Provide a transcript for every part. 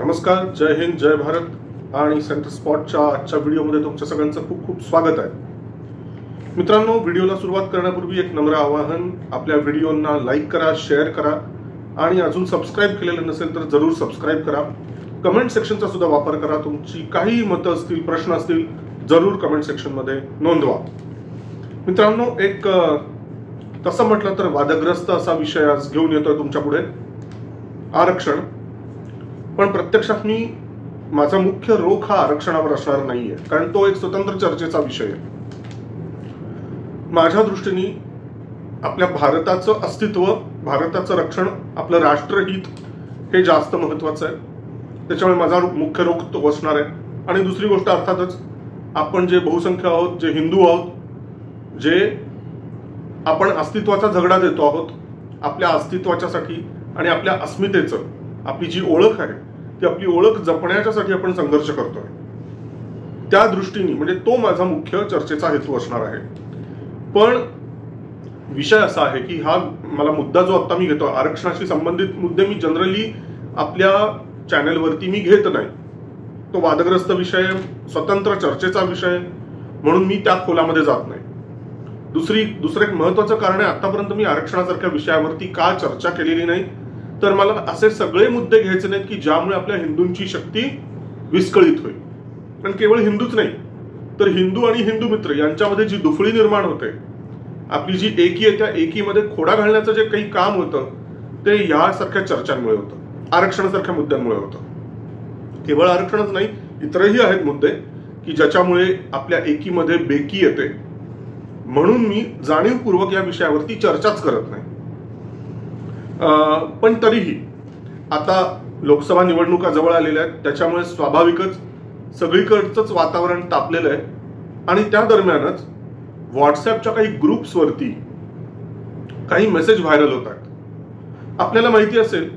नमस्कार, जय हिंद, जय भारत आणि सेंटर स्पॉटच्या आजच्या व्हिडिओमध्ये तुमच्या सगळ्यांचं खूप खूप स्वागत आहे. मित्रांनो, व्हिडिओला सुरुवात करण्यापूर्वी एक नम्र आवाहन, आपल्या व्हिडिओंना लाईक करा, शेअर करा आणि अजून सबस्क्राईब केलेलं नसेल तर जरूर सबस्क्राईब करा. कमेंट सेक्शनचा सुद्धा वापर करा. तुमची काही मतं असतील, प्रश्न असतील, जरूर कमेंट सेक्शनमध्ये नोंदवा. मित्रांनो, एक तसं म्हटलं तर वादग्रस्त असा विषय आज घेऊन येतोय तुमच्या पुढे, आरक्षण. पण प्रत्यक्षात माझा मुख्य रोख हा आरक्षणावर असणार नाहीये, कारण तो एक स्वतंत्र चर्चेचा विषय आहे. माझ्या दृष्टीने आपल्या भारताचं अस्तित्व, भारताचं रक्षण, आपलं राष्ट्रहित हे जास्त महत्वाचं आहे. त्याच्यामुळे माझा मुख्य रोख तो असणार आहे. आणि दुसरी गोष्ट अर्थातच, आपण जे बहुसंख्य आहोत, जे हिंदू आहोत, जे आपण अस्तित्वाचा झगडा देतो आहोत, आपल्या अस्तित्वाच्यासाठी आणि आपल्या अस्मितेचं, आपली जी ओळख आहे ती आपली ओळख जपण्याच्यासाठी आपण संघर्ष करतोय. त्या दृष्टीने म्हणजे तो माझा मुख्य चर्चेचा हेतू असणार आहे. पण विषय असा आहे की हा मला मुद्दा जो आता मी घेतो, आरक्षणाशी संबंधित मुद्दे मी जनरली आपल्या चॅनलवरती मी घेत नाही. तो वादग्रस्त विषय, स्वतंत्र चर्चेचा विषय, म्हणून मी त्या खोलामध्ये जात नाही. दुसरं एक महत्वाचं कारण आहे, आतापर्यंत मी आरक्षणासारख्या विषयावरती का चर्चा केलेली नाही, तर मला असे सगळे मुद्दे घ्यायचे नाहीत की ज्यामुळे आपल्या हिंदूंची शक्ती विस्कळीत होईल. पण केवळ हिंदूच नाही तर हिंदू आणि हिंदू मित्र यांच्यामध्ये जी दुफळी निर्माण होते, आपली जी एकी आहे, त्या एकीमध्ये खोडा घालण्याचं जे काही काम होतं ते यासारख्या चर्चांमुळे होतं, आरक्षणासारख्या मुद्द्यांमुळे होतं. केवळ आरक्षणच नाही, इतरही आहेत मुद्दे की ज्याच्यामुळे आपल्या एकीमध्ये बेकी येते. म्हणून मी जाणीवपूर्वक या विषयावरती चर्चाच करत नाही. पण तरीही आता लोकसभा निवडणुका जवळ आलेल्या आहेत, त्याच्यामुळे स्वाभाविकच सगळीकडचंच वातावरण तापलेलं आहे. आणि त्या दरम्यानच व्हॉट्सअपच्या काही ग्रुप्सवरती काही मेसेज व्हायरल होत आहेत. आपल्याला माहिती असेल,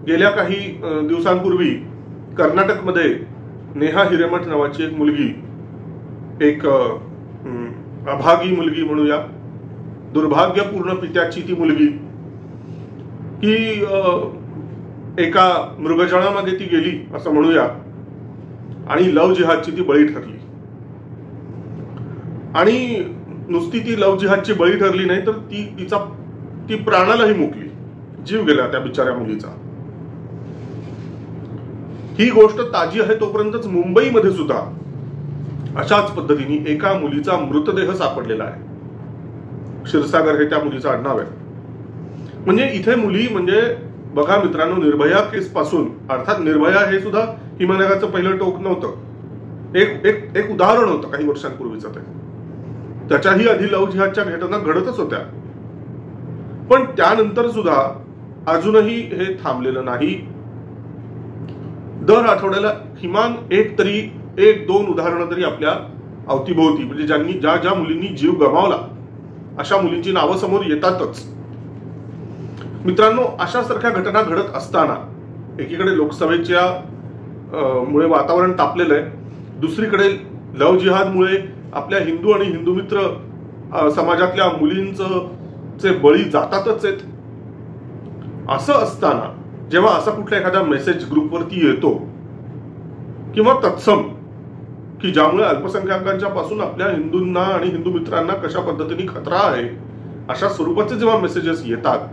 गेल्या काही दिवसांपूर्वी कर्नाटकमध्ये नेहा हिरेमठ नावाची एक मुलगी, एक अभागी मुलगी म्हणूया, दुर्भाग्यपूर्ण पित्याची ती मुलगी, की एका मृगजळामध्ये ती गेली असं म्हणूया, आणि लव जिहादची ती बळी ठरली. आणि नुसती ती लव जिहादची बळी ठरली नाही तर ती प्राणालाही मुकली, जीव गेला त्या बिचाऱ्या मुलीचा. ही गोष्ट ताजी आहे तोपर्यंतच मुंबईमध्ये सुद्धा अशाच पद्धतीने एका मुलीचा मृतदेह सापडलेला आहे. क्षीरसागर हे त्या मुलीचं आडनाव आहे. म्हणजे इथे मुली, म्हणजे बघा मित्रांनो, निर्भया केस पासून, अर्थात निर्भया हे सुद्धा हिमनगाचं पहिलं टोक नव्हतं, एक उदाहरण होतं काही वर्षांपूर्वीचं. त्याच्याही आधी लव जिहादच्या घटना घडतच होत्या. पण त्यानंतर सुद्धा अजूनही हे थांबलेलं नाही. दर आठवड्याला किमान एक दोन उदाहरणं तरी आपल्या अवतीभोवती, म्हणजे ज्या मुलींनी जीव गमावला अशा मुलींची नावं समोर येतातच. मित्रांनो, अशासारख्या घटना घडत असताना एकीकडे लोकसभेच्या मुळे वातावरण तापलेलं आहे, दुसरीकडे लव जिहादमुळे आपल्या हिंदू आणि हिंदू मित्र समाजातल्या मुलींचे बळी जातातच आहेत. असं असताना जेव्हा असा कुठला एखादा मेसेज ग्रुपवरती येतो किंवा तत्सम, की ज्यामुळे अल्पसंख्याकांच्या पासून आपल्या हिंदूंना आणि हिंदू मित्रांना कशा पद्धतीने खतरा आहे, अशा स्वरूपाचे जेव्हा मेसेजेस येतात,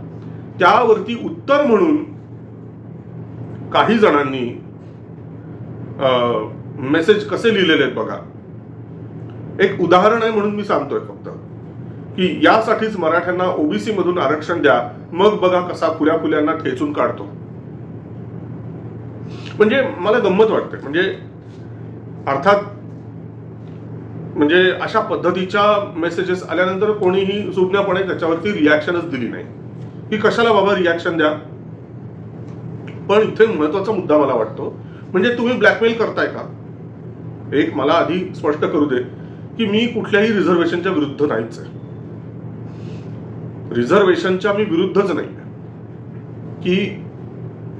त्यावरती उत्तर म्हणून काही जणांनी मेसेज कसे लिहिलेले आहेत बघा. एक उदाहरण आहे म्हणून मी सांगतोय फक्त, की यासाठीच मराठ्यांना ओबीसी मधून आरक्षण द्या, मग बघा कसा फुल्यांना ठेचून काढतो. म्हणजे मला गंमत वाटते. म्हणजे अर्थात म्हणजे अशा पद्धतीच्या मेसेजेस आल्यानंतर कोणीही सुज्ञपणे त्याच्यावरती रिॲक्शनच दिली नाही, की कशाला बाबा रिॲक्शन द्या. पण इथे महत्वाचा मुद्दा मला वाटतो, म्हणजे तुम्ही ब्लॅकमेल करताय का? एक मला आधी स्पष्ट करू दे की मी कुठल्याही रिझर्वेशनच्या विरुद्ध नाहीच आहे. रिझर्वेशनच्या मी विरुद्धच नाही, की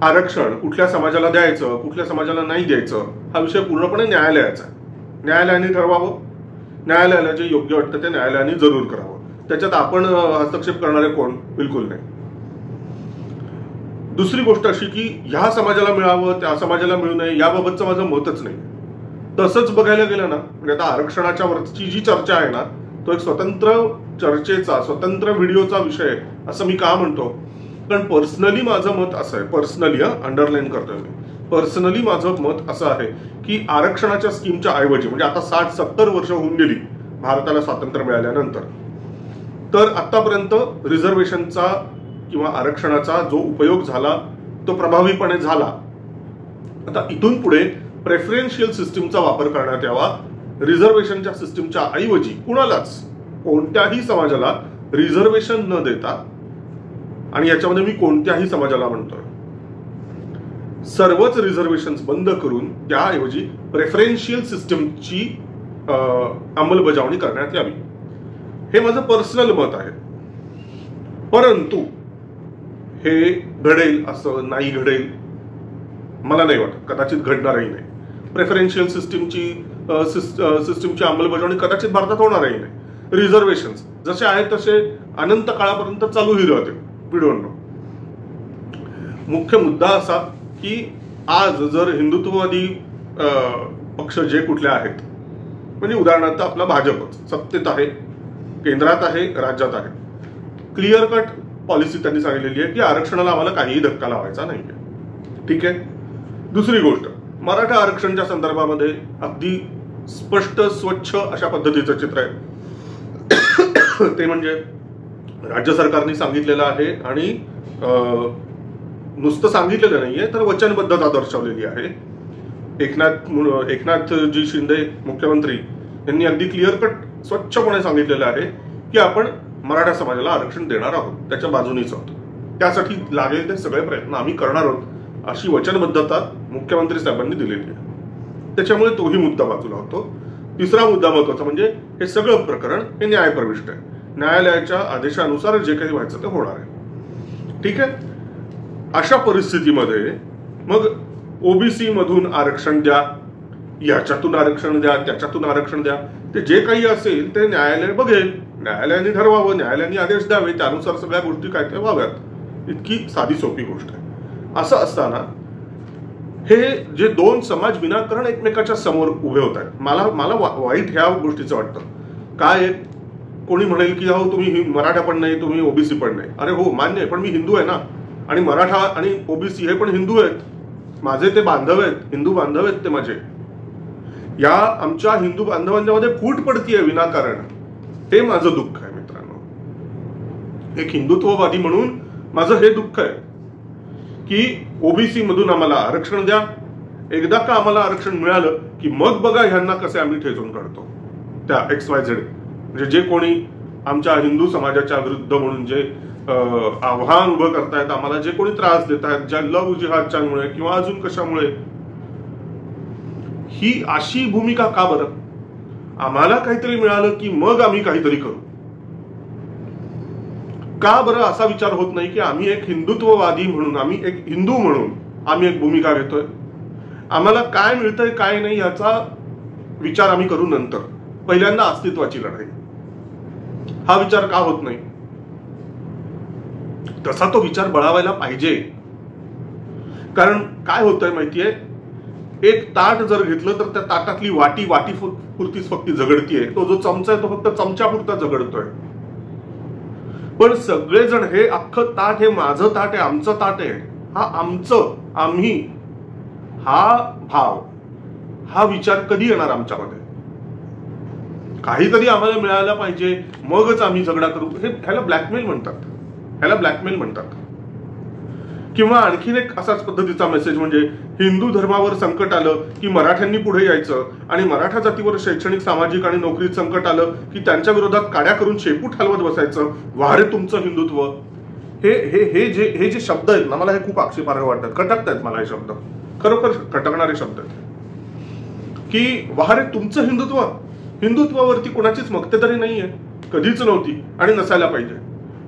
आरक्षण कुठल्या समाजाला द्यायचं, कुठल्या समाजाला नाही द्यायचं, हा विषय पूर्णपणे न्यायालयाचा आहे. न्यायालयाने ठरवावं, न्यायालयाला जे योग्य वाटतं ते न्यायालयाने जरूर करावं. त्याच्यात आपण हस्तक्षेप करणारे कोण? बिलकुल नाही. दुसरी गोष्ट अशी की ह्या समाजाला मिळावं त्या समाजाला मिळू नये याबाबतचं माझं मतच नाही. तसंच बघायला गेलं ना, म्हणजे आता आरक्षणाच्या वरची जी चर्चा आहे ना, तो एक स्वतंत्र चर्चेचा स्वतंत्र व्हिडिओचा विषय आहे असं मी का म्हणतो. कारण पर्सनली माझं मत असं आहे, पर्सनली अंडरलाईन करतोय मी, पर्सनली माझं मत असं आहे की आरक्षणाच्या स्कीमच्या ऐवजी, म्हणजे आता 60-70 वर्ष होऊन गेली भारताला स्वातंत्र्य मिळाल्यानंतर, तर आतापर्यंत रिझर्वेशनचा किंवा आरक्षणाचा जो उपयोग झाला तो प्रभावीपणे झाला. आता इथून पुढे प्रेफरन्शियल सिस्टीमचा वापर करण्यात यावा. रिझर्वेशनच्या सिस्टीमच्या ऐवजी कुणालाच, कोणत्याही समाजाला रिझर्वेशन न देता, आणि याच्यामध्ये मी कोणत्याही समाजाला म्हणतोय, सर्वच रिझर्वेशन बंद करून त्याऐवजी प्रेफरन्शियल सिस्टीमची अंमलबजावणी करण्यात यावी. हे माझं पर्सनल मत आहे. परंतु हे घडेल असं नाही घडेल मला नाही वाटत, कदाचित घडणारही नाही. प्रेफरन्शियल सिस्टीमची अंमलबजावणी कदाचित भारतात होणारही नाही. रिझर्वेशन जसे आहेत तसे अनंत काळापर्यंत चालूही राहते. व्हिडिओ मुख्य मुद्दा असा की आज जर हिंदुत्ववादी पक्ष जे कुठले आहेत, म्हणजे उदाहरणार्थ आपला भाजपच सत्तेत आहे, केंद्रात आहे, राज्यात आहे, क्लिअर कट पॉलिसी त्यांनी सांगितलेली आहे की आरक्षणाला आम्हाला काहीही धक्का लावायचा नाहीये. ठीक आहे. दुसरी गोष्ट, मराठा आरक्षणच्या संदर्भामध्ये अगदी स्पष्ट स्वच्छ अशा पद्धतीचं चित्र आहे. ते म्हणजे राज्य सरकारने सांगितलेलं आहे आणि नुसतं सांगितलेलं नाहीये तर वचनबद्धता दर्शवलेली आहे. एकनाथजी शिंदे मुख्यमंत्री यांनी अगदी क्लिअर कट स्वच्छपणे सांगितलेलं आहे की आपण मराठा समाजाला आरक्षण देणार आहोत, त्याच्या बाजूनीच आहोत, त्यासाठी लागेल ते सगळे प्रयत्न आम्ही करणार आहोत अशी वचनबद्धता मुख्यमंत्री साहेबांनी दिलेली आहे. त्याच्यामुळे तोही मुद्दा बाजूला होतो. तिसरा मुद्दा महत्वाचा म्हणजे हे सगळं प्रकरण हे न्यायप्रविष्ट आहे. न्यायालयाच्या आदेशानुसार जे काही व्हायचं ते होणार आहे. ठीक आहे. अशा परिस्थितीमध्ये मग ओबीसी मधून आरक्षण द्या, याच्यातून आरक्षण द्या, त्याच्यातून आरक्षण द्या, ते जे काही असेल ते न्यायालय बघेल, न्यायालयाने ठरवावं, न्यायालयाने आदेश द्यावे, त्यानुसार सगळ्या गोष्टी काय ते व्हाव्यात. इतकी साधी सोपी गोष्ट आहे. असं असताना हे जे दोन समाज विनाकारण एकमेकाच्या समोर उभे होत आहेत, मला वाईट ह्या गोष्टीचं वाटतं. काय कोणी म्हणेल की हो तुम्ही मराठा पण नाही, तुम्ही ओबीसी पण नाही. अरे हो मान्य आहे, पण मी हिंदू आहे ना, आणि मराठा आणि ओबीसी हे पण हिंदू आहेत, माझे ते बांधव आहेत, हिंदू बांधव आहेत ते माझे. या आमच्या हिंदू बांधवांमध्ये फूट पडतीये विनाकारण. हे माझं दुःख आहे मित्रांनो. एक हिंदुत्ववादी म्हणून माझं हे दुःख आहे की ओबीसी मधून आम्हाला आरक्षण द्या. एकदा का आम्हाला आरक्षण मिळालं की मग बघा ह्यांना कसे आम्ही ठेचून काढतो. त्या XYZ म्हणजे जे कोणी आमच्या हिंदू समाजाच्या विरुद्ध म्हणून जे आव्हान उभं करतायत, आम्हाला जे कोणी त्रास देत आहेत, ज्या लव जिहादच्यामुळे किंवा अजून कशामुळे, ही अशी भूमिका का बरं? आम्हाला काहीतरी मिळालं की मग आम्ही काहीतरी करू. का बरं असा विचार होत नाही की आम्ही एक हिंदुत्ववादी म्हणून, आम्ही एक हिंदू म्हणून आम्ही एक भूमिका घेतोय, आम्हाला काय मिळतंय काय नाही याचा विचार आम्ही करू नंतर. पहिल्यांदा अस्तित्वाची लढाई, हा विचार का होत नाही? तसा तो विचार बळावायला पाहिजे. कारण काय होतंय माहितीये, एक ताट जर घेतलं तर त्या ताटातली वाटी पुरतीच फक्त झगडतीये, तो जो चमचा आहे तो फक्त चमच्यापुरता झगडतोय. पण सगळेजण हे अख्खं ताट हे माझं ताट आहे, आमचं ताट आहे, हा आमचं, आम्ही, हा भाव, हा विचार कधी येणार आमच्यामध्ये? काहीतरी आम्हाला मिळायला पाहिजे मगच आम्ही झगडा करू, ह्याला ब्लॅकमेल म्हणतात. ह्याला ब्लॅकमेल म्हणतात. किंवा आणखीन एक असाच पद्धतीचा मेसेज म्हणजे हिंदू धर्मावर संकट आलं की मराठ्यांनी पुढे यायचं आणि मराठा जातीवर शैक्षणिक सामाजिक आणि नोकरीत संकट आलं की त्यांच्या विरोधात काड्या करून शेपूट हलवत बसायचं. वारे तुमचं हिंदुत्व. हे जे शब्द आहेत ना, मला हे खूप आक्षेपार्ह वाटतात, खटकतायत मला हे शब्द, खरोखर खटकणारे शब्द आहेत की वारे तुमचं हिंदुत्व. हिंदुत्वावरती कोणाचीच मक्तेदारी नाहीये, कधीच नव्हती आणि नसायला पाहिजे.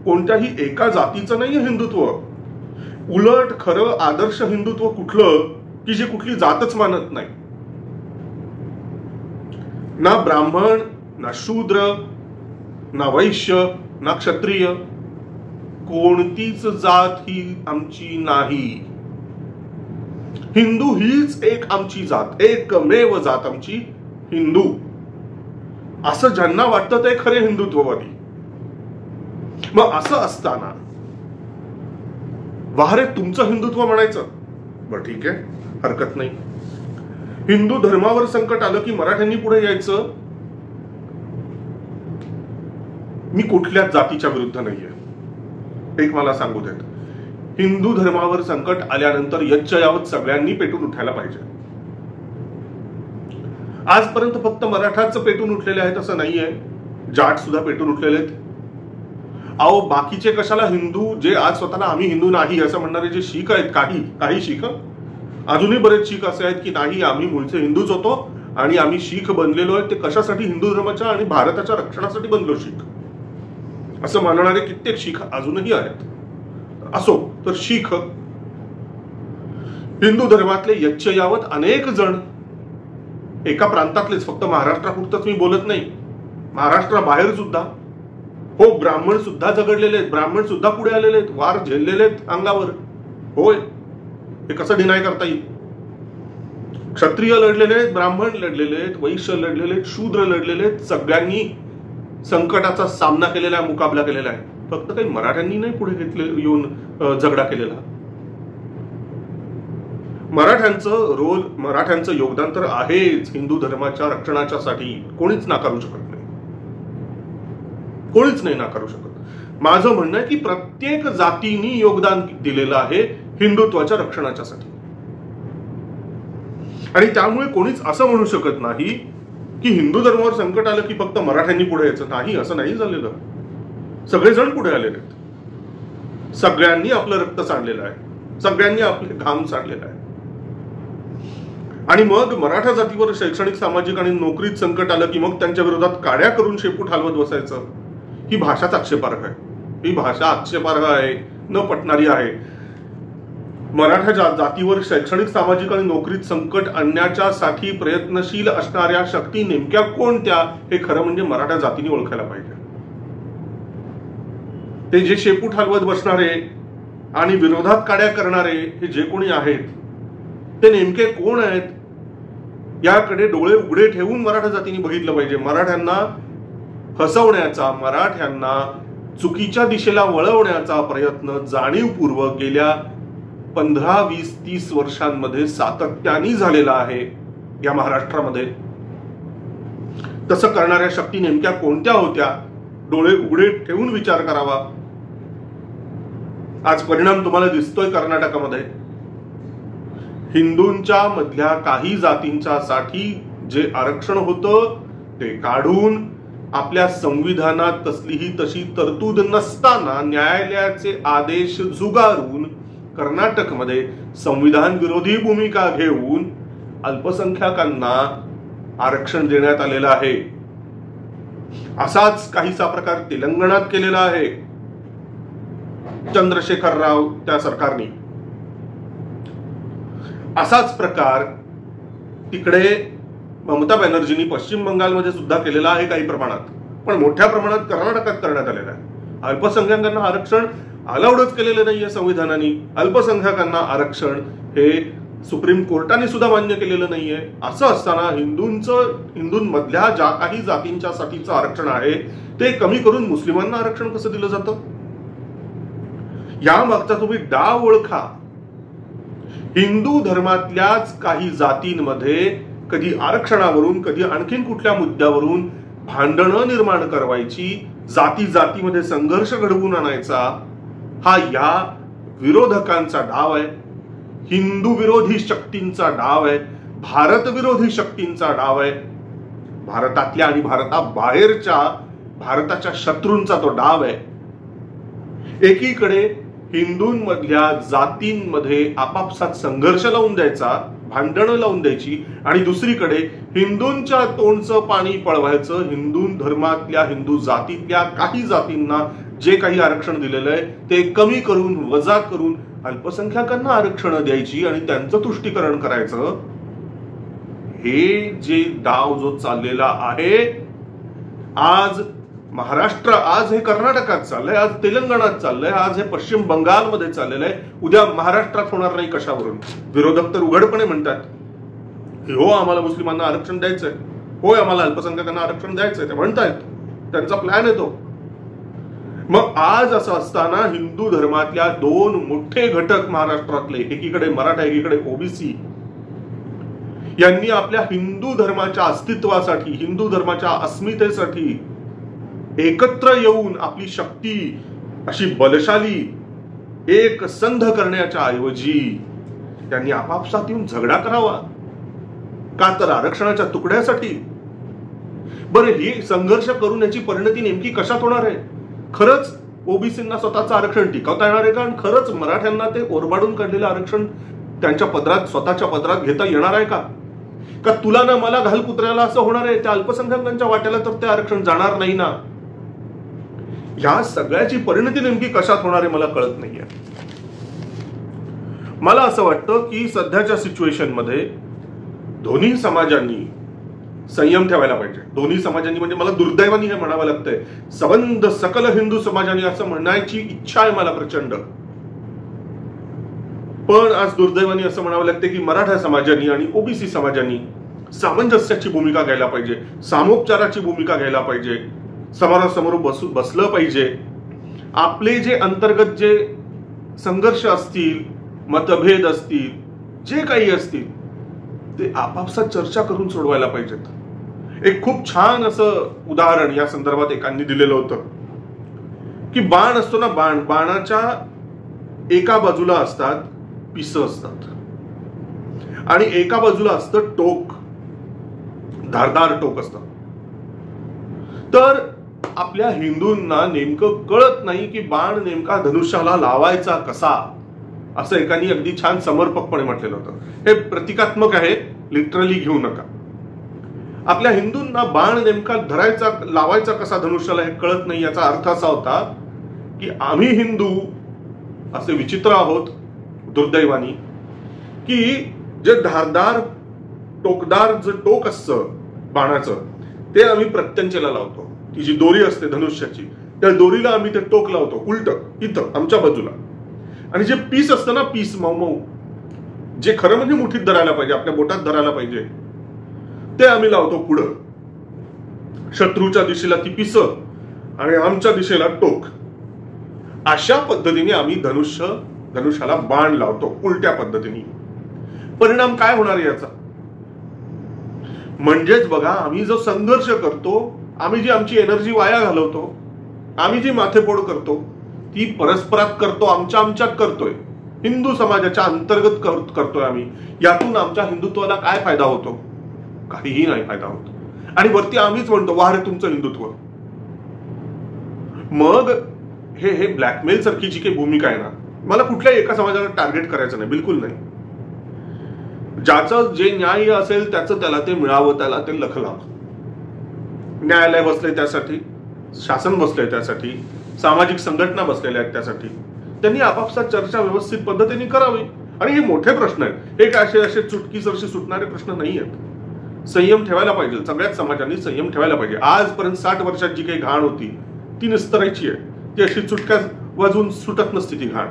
कोणत्याही एका जातीचं नाहीये हिंदुत्व. उलट खरं आदर्श हिंदुत्व कुठलं की जे कुठली जातच मानत नाही. ना ब्राह्मण, ना शूद्र, ना वैश्य, ना क्षत्रिय, कोणतीच जात ही आमची नाही. हिंदू हीच एक आमची जात, एकमेव जात आमची हिंदू, असं ज्यांना वाटतं ते खरे हिंदुत्ववादी. मग असं असताना वारे तुमचं हिंदुत्व म्हणायचं, बरं ठीक आहे, हरकत नाही. हिंदू धर्मावर संकट आलं की मराठ्यांनी पुढे यायचं. मी कुठल्याच जातीच्या विरुद्ध नाहीये, एक मला सांगू देत. हिंदू धर्मावर संकट आल्यानंतर यच्चयावत सगळ्यांनी पेटून उठायला पाहिजे. आजपर्यंत फक्त मराठाच पेटून उठलेले आहेत असं नाहीये, जाट सुद्धा पेटून उठलेले आहेत. अहो बाकीचे कशाला हिंदू, जे आज स्वतःला आम्ही हिंदू नाही असं म्हणणारे जे शीख आहेत, काही शीख, अजूनही बरेच शीख असे आहेत की नाही आम्ही मूळचे हिंदूच होतो आणि आम्ही शीख बनलेलो आहे. ते कशासाठी? हिंदू धर्माच्या आणि भारताच्या रक्षणासाठी बनलो शीख, असं मानणारे कित्येक शीख अजूनही आहेत. असो तर शीख, हिंदू धर्मातले यच्चयावत अनेक जण, एका प्रांतातलेच, फक्त महाराष्ट्रापुरतच मी बोलत नाही, महाराष्ट्राबाहेर सुद्धा, हो ब्राह्मण सुद्धा झगडलेले आहेत, ब्राह्मण सुद्धा पुढे आलेले आहेत, वार झेललेले आहेत अंगावर. होय, हे कसं डिनाय करता येईल? क्षत्रिय लढलेले आहेत, ब्राह्मण लढलेले आहेत, वैश्य लढलेले आहेत, शूद्र लढलेले आहेत, सगळ्यांनी संकटाचा सामना केलेला आहे, मुकाबला केलेला आहे. फक्त काही मराठ्यांनी नाही पुढे घेतले, येऊन झगडा केलेला. मराठ्यांचं योगदान तर आहेच हिंदू धर्माच्या रक्षणाच्या साठी, कोणीच नाकारू शकत नाही, कोणीच नाही नाकारू शकत. माझं म्हणणं आहे की प्रत्येक जातीने योगदान दिलेलं आहे हिंदुत्वाच्या रक्षणाच्या साठी, आणि त्यामुळे कोणीच असं म्हणू शकत नाही की हिंदू धर्मावर संकट आलं की फक्त मराठ्यांनी पुढे यायचं. नाही, असं नाही झालेलं. सगळेजण पुढे आलेले आहेत, सगळ्यांनी आपलं रक्त सांडलेलं आहे, सगळ्यांनी आपले घाम सांडलेला आहे. आणि मग मराठा जातीवर शैक्षणिक, सामाजिक आणि नोकरीत संकट आलं की मग त्यांच्या विरोधात काड्या करून शेपूट हलवत बसायचं. ही भाषाच आक्षेपार्ह आहे, ही भाषा आक्षेपार्ह आहे, न पटणारी आहे. मराठा जातीवर शैक्षणिक, सामाजिक आणि नोकरीत संकट आणण्याच्या साठी प्रयत्नशील असणाऱ्या शक्ती नेमक्या कोणत्या, हे खरं म्हणजे मराठा जातीने ओळखायला पाहिजे. ते जे शेपूट हलवत बसणारे आणि विरोधात काड्या करणारे हे जे कोणी आहेत ते नेमके कोण आहेत, याकडे डोळे उघडे ठेवून मराठा जातीने बघितलं पाहिजे. मराठ्यांना फसवण्याचा, मराठ्यांना चुकीच्या दिशेला वळवण्याचा प्रयत्न जाणीवपूर्वक गेल्या 15, 20, 30 वर्षांमध्ये सातत्याने झालेला आहे या महाराष्ट्रामध्ये. तसं करणाऱ्या शक्ती नेमक्या कोणत्या होत्या, डोळे उघडे ठेवून विचार करावा. आज परिणाम तुम्हाला दिसतोय कर्नाटकामध्ये. हिंदूंच्या मधल्या काही जातींच्या साठी जे आरक्षण होतं ते काढून, आपल्या संविधानात तसलीही तशी तरतूद नसताना न्यायालयाचे आदेश झुगारून कर्नाटकमध्ये संविधान विरोधी भूमिका घेऊन अल्पसंख्याकांना आरक्षण देण्यात आलेलं आहे. असाच काहीसा प्रकार तेलंगणात केलेला आहे चंद्रशेखर राव त्या सरकारने. असाच प्रकार तिकडे ममता बॅनर्जींनी पश्चिम बंगालमध्ये सुद्धा केलेला आहे काही प्रमाणात, पण मोठ्या प्रमाणात कर्नाटकात करण्यात आलेला आहे. अल्पसंख्याकांना आरक्षण अलाउडच केलेलं नाहीये संविधानाने. अल्पसंख्याकांना आरक्षण हे सुप्रीम कोर्टाने सुद्धा मान्य केलेलं नाहीये. असं असताना हिंदूंमधल्या ज्या काही जातींच्या साठीचं आरक्षण आहे ते कमी करून मुस्लिमांना आरक्षण कसं दिलं जातं, या मागचा तुम्ही डाव ओळखा. हिंदू धर्मातल्याच काही जातींमध्ये कधी आरक्षणावरून, कधी आणखीन कुठल्या मुद्द्यावरून भांडणं निर्माण करवायची, जाती जातीमध्ये संघर्ष घडवून आणायचा, हा या विरोधकांचा डाव आहे. हिंदू विरोधी शक्तींचा डाव आहे, भारत विरोधी शक्तींचा डाव आहे. भारतातल्या आणि भारताबाहेरच्या भारताच्या शत्रूंचा तो डाव आहे. एकीकडे हिंदूंमधल्या जातींमध्ये आपापसात संघर्ष लावून द्यायचा, भांडणं लावून द्यायची, आणि दुसरीकडे हिंदूंच्या तोंडचं पाणी पळवायचं. हिंदू धर्मातल्या, हिंदू जातीतल्या काही जातींना जे काही आरक्षण दिलेलं आहे ते कमी करून, वजा करून अल्पसंख्याकांना आरक्षण द्यायची आणि त्यांचं तुष्टीकरण करायचं. हे जे डाव जो चाललेला आहे, आज महाराष्ट्र आज हे कर्नाटकात चाललंय, आज तेलंगणात चाललंय, आज हे पश्चिम बंगालमध्ये चाललेलं आहे, उद्या महाराष्ट्रात होणार नाही कशावरून? विरोधक तर उघडपणे म्हणतात हो आम्हाला मुस्लिमांना आरक्षण द्यायचंय, होय आम्हाला अल्पसंख्याकांना आरक्षण द्यायचंय, ते म्हणतायत, त्यांचा प्लॅन आहे तो. मग आज असं असताना हिंदू धर्मातल्या दोन मोठे घटक महाराष्ट्रातले, एकीकडे मराठा एकीकडे ओबीसी, यांनी आपल्या हिंदू धर्माच्या अस्तित्वासाठी, हिंदू धर्माच्या अस्मितेसाठी एकत्र येऊन आपली शक्ती अशी बलशाली एक संध करण्याच्या ऐवजी त्यांनी आपापसात येऊन झगडा करावा का? तर आरक्षणाच्या तुकड्यासाठी. बरं, ही संघर्ष करून याची परिणती नेमकी कशात होणार आहे? खरंच ओबीसींना स्वतःचं आरक्षण टिकवता येणार आहे का? आणि खरंच मराठ्यांना ते ओरबाडून काढलेलं आरक्षण त्यांच्या पदरात, स्वतःच्या पदरात घेता येणार आहे का? का तुला ना मला घाल कुत्र्याला असं होणार आहे? त्या अल्पसंख्याकांच्या वाट्याला तर ते आरक्षण जाणार नाही ना. ह्या सगळ्याची परिणती नेमकी कशात होणार आहे मला कळत नाहीये. मला असं वाटतं की सध्याच्या सिच्युएशन मध्ये दोन्ही समाजांनी संयम ठेवायला पाहिजे. दोन्ही समाजांनी म्हणजे मला दुर्दैवानी हे म्हणावं लागतंय, सबंध सकल हिंदू समाजांनी असं म्हणायची इच्छा आहे मला प्रचंड, पण आज दुर्दैवानी असं म्हणावं लागतं की मराठा समाजांनी आणि ओबीसी समाजांनी सामंजस्याची भूमिका घ्यायला पाहिजे, सामोपचाराची भूमिका घ्यायला पाहिजे, समोरासमोर बसलं पाहिजे. आपले जे अंतर्गत जे संघर्ष असतील, मतभेद असतील, जे काही असतील ते आपापसात चर्चा करून सोडवायला पाहिजेत. एक खूप छान असं उदाहरण या संदर्भात एकांनी दिलेलं होतं की बाण असतो ना, बाणाच्या एका बाजूला असतात पिसं असतात आणि एका बाजूला असतं टोक, धारदार टोक असतं. तर आपल्या हिंदूंना नेमकं कळत नाही की बाण नेमका धनुष्याला लावायचा कसा, असं एकाने अगदी छान समर्पकपणे म्हटलेलं होतं. हे प्रतिकात्मक आहे, लिटरली घेऊ नका. आपल्या हिंदूंना बाण नेमका धरायचा लावायचा कसा धनुष्याला हे कळत नाही. याचा अर्थ असा होता की आम्ही हिंदू असे विचित्र आहोत दुर्दैवानी की जे धारदार टोकदार जे टोक असतं बाणाचं ते आम्ही प्रत्यंचेला लावतो. ती जी दोरी असते धनुष्याची त्या दोरीला आम्ही ते टोक लावतो उलट इथं आमच्या बाजूला, आणि जे पीस असतं ना, पीस मऊ मऊ जे खरं म्हणजे मुठीत धरायला पाहिजे, आपल्या बोटात धरायला पाहिजे, ते आम्ही लावतो पुढं. शत्रूच्या दिशेला ती पिस आणि आमच्या दिशेला टोक. अशा पद्धतीने आम्ही धनुष्याला बाण लावतो उलट्या पद्धतीने. परिणाम काय होणार याचा? म्हणजेच बघा, आम्ही जो संघर्ष करतो, आम्ही जी आमची एनर्जी वाया घालवतो, आम्ही जी माथेपोड करतो ती परस्परात करतो, आमच्यात करतोय, हिंदू समाजाच्या अंतर्गत करतोय आम्ही. यातून आमच्या हिंदुत्वाला काय फायदा होतो? काहीही नाही फायदा होतो. आणि वरती आम्हीच म्हणतो वाह रे तुमचं हिंदुत्व. मग हे ब्लॅकमेल सारखी जी काही भूमिका आहे ना, मला कुठल्याही एका समाजाला टार्गेट करायचं नाही, बिलकुल नाही. ज्याचं जे न्याय असेल त्याचं त्याला ते मिळावं, त्याला ते लखलावं. न्यायालय बसले त्यासाठी, शासन बसले त्यासाठी, सामाजिक संघटना बसलेल्या आहेत त्यासाठी. त्यांनी आपापसात चर्चा व्यवस्थित पद्धतीने करावी. आणि हे मोठे प्रश्न आहेत, हे काय असे चुटकीसरशी सुटणारे प्रश्न नाही आहेत. संयम ठेवायला पाहिजे, सगळ्याच समाजांनी संयम ठेवायला पाहिजे. आजपर्यंत 60 वर्षात जी काही घाण होती ती निस्तरायची आहे. ती अशी चुटक्या वाजवून सुटत नसती ती घाण,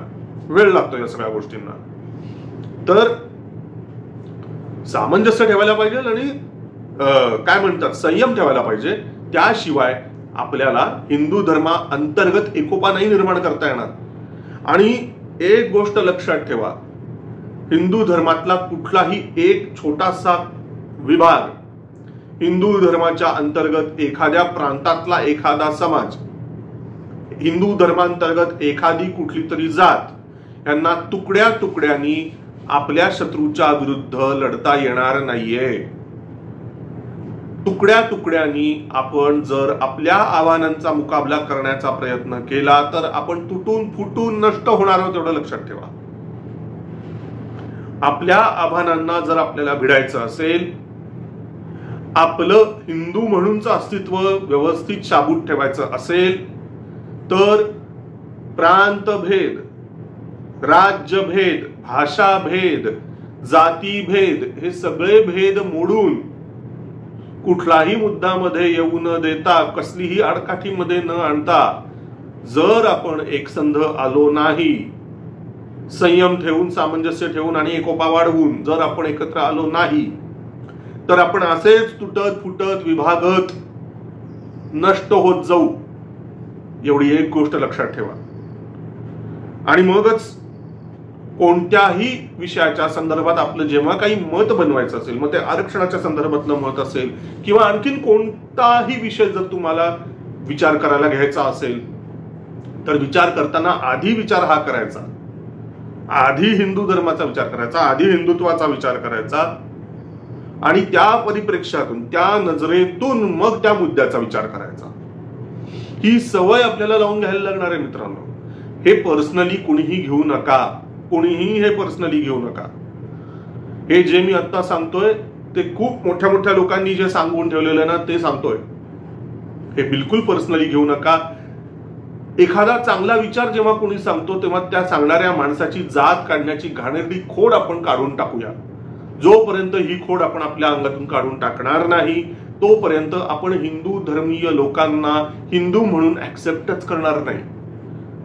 वेळ लागतो या सगळ्या गोष्टींना. तर सामंजस्य ठेवायला पाहिजे आणि काय म्हणतात संयम ठेवायला पाहिजे. त्याशिवाय आपल्याला हिंदू धर्मा अंतर्गत एकोपा नाही निर्माण करता येणार. आणि एक गोष्ट लक्षात ठेवा, हिंदू धर्मातला कुठलाही एक छोटासा विभाग, हिंदू धर्माच्या अंतर्गत एखाद्या प्रांतातला एखादा समाज, हिंदू धर्मांतर्गत एखादी कुठली तरी जात यांना तुकड्या तुकड्यांनी आपल्या शत्रूच्या विरुद्ध लढता येणार नाहीये. तुकड्या तुकड्यांनी आपण जर आपल्या आव्हानांचा मुकाबला करण्याचा प्रयत्न केला तर आपण तुटून फुटून नष्ट होणार आहोत, एवढं लक्षात ठेवा. आपल्या आव्हानांना जर आपल्याला भिडायचं असेल, आपलं हिंदू म्हणूनचं अस्तित्व व्यवस्थित शाबूत ठेवायचं असेल तर प्रांतभेद, राज्यभेद, भाषाभेद, जातीभेद हे सगळे भेद मोडून कुठलाही मुद्द्यामध्ये येऊ न देता, कसलीही आडकाठीमध्ये न आणता, जर आपण एकसंध आलो नाही, संयम ठेवून, सामंजस्य ठेवून आणि एकोपा वाढवून जर आपण एकत्र आलो नाही, तर आपण असेच तुटत फुटत विभागत नष्ट होत जाऊ. एवढी एक गोष्ट लक्षात ठेवा. आणि मगच कोणत्याही विषयाच्या संदर्भात आपलं जेव्हा काही मत बनवायचं असेल, मग ते आरक्षणाच्या संदर्भातलं मत असेल किंवा आणखीन कोणताही विषय जर तुम्हाला विचार करायला घ्यायचा असेल, तर विचार करताना आधी विचार हा करायचा, आधी हिंदू धर्माचा विचार करायचा, आधी हिंदुत्वाचा विचार करायचा आणि त्या परिप्रेक्ष्यातून, त्या नजरेतून मग त्या मुद्द्याचा विचार करायचा. ही सवय आपल्याला लावून घ्यायला लागणार आहे मित्रांनो. हे पर्सनली कुणीही घेऊ नका, कुणीही हे पर्सनली घेऊ नका. हे जे मी आता सांगतोय ते खूप मोठ्या मोठ्या लोकांनी जे सांगून ठेवलेलं ना ते सांगतोय. हे बिलकुल पर्सनली घेऊ नका. एखादा चांगला विचार जेव्हा कोणी सांगतो तेव्हा त्या सांगणाऱ्या माणसाची जात काढण्याची घाणेरडी खोड आपण काढून टाकूया. जोपर्यंत ही खोड आपण आपल्या अंगातून काढून टाकणार नाही, तोपर्यंत आपण हिंदू धर्मीय लोकांना हिंदू म्हणून ऍक्सेप्टच करणार नाही.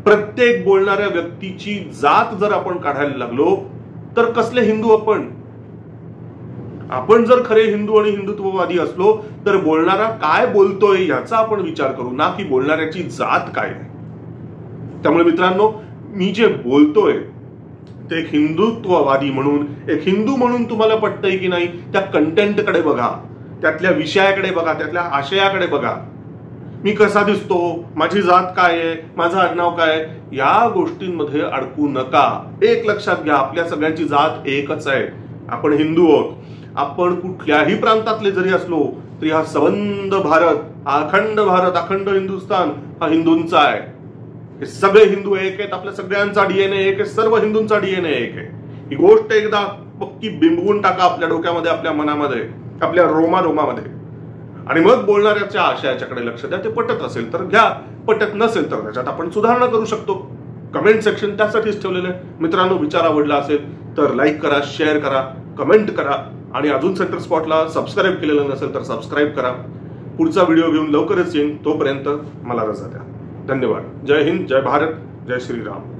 प्रत्येक बोलणाऱ्या व्यक्तीची जात जर आपण काढायला लागलो तर कसले हिंदू आपण? आपण जर खरे हिंदू आणि हिंदुत्ववादी असलो तर बोलणारा काय बोलतोय याचा आपण विचार करू, ना की बोलणाऱ्याची जात काय आहे. त्यामुळे मित्रांनो, मी जे बोलतोय ते एक हिंदुत्ववादी म्हणून, एक हिंदू म्हणून तुम्हाला पटतंय की नाही त्या कंटेंटकडे बघा, त्यातल्या विषयाकडे बघा, त्यातल्या आशयाकडे बघा. मी कसा दिसतो, माझी जात काय आहे, माझं आडनाव काय, या गोष्टींमध्ये अडकू नका. एक लक्षात घ्या, आपल्या सगळ्यांची जात एकच आहे. आपण हिंदू आहोत. आपण कुठल्याही प्रांतातले जरी असलो तरी हा सबंध भारत, अखंड भारत, अखंड हिंदुस्थान हा हिंदूंचा आहे. हे सगळे हिंदू एक आहेत. आपल्या सगळ्यांचा डीएनए एक आहे. सर्व हिंदूंचा डीएनए एक आहे. ही गोष्ट एकदा पक्की बिंबवून टाका आपल्या डोक्यामध्ये, आपल्या मनामध्ये, आपल्या रोमारोमामध्ये. आणि मग बोलणाऱ्याच्या आशयाच्याकडे लक्ष द्या. ते पटत असेल तर घ्या, पटत नसेल तर त्याच्यात आपण सुधारणा करू शकतो. कमेंट सेक्शन त्यासाठीच ठेवलेलं आहे. मित्रांनो, विचार आवडला असेल तर लाईक करा, शेअर करा, कमेंट करा आणि अजून सेंटर स्पॉटला सबस्क्राईब केलेलं नसेल तर सबस्क्राईब करा. पुढचा व्हिडिओ घेऊन लवकरच येईन. तोपर्यंत मला रजा द्या. धन्यवाद. जय हिंद, जय भारत, जय श्रीराम.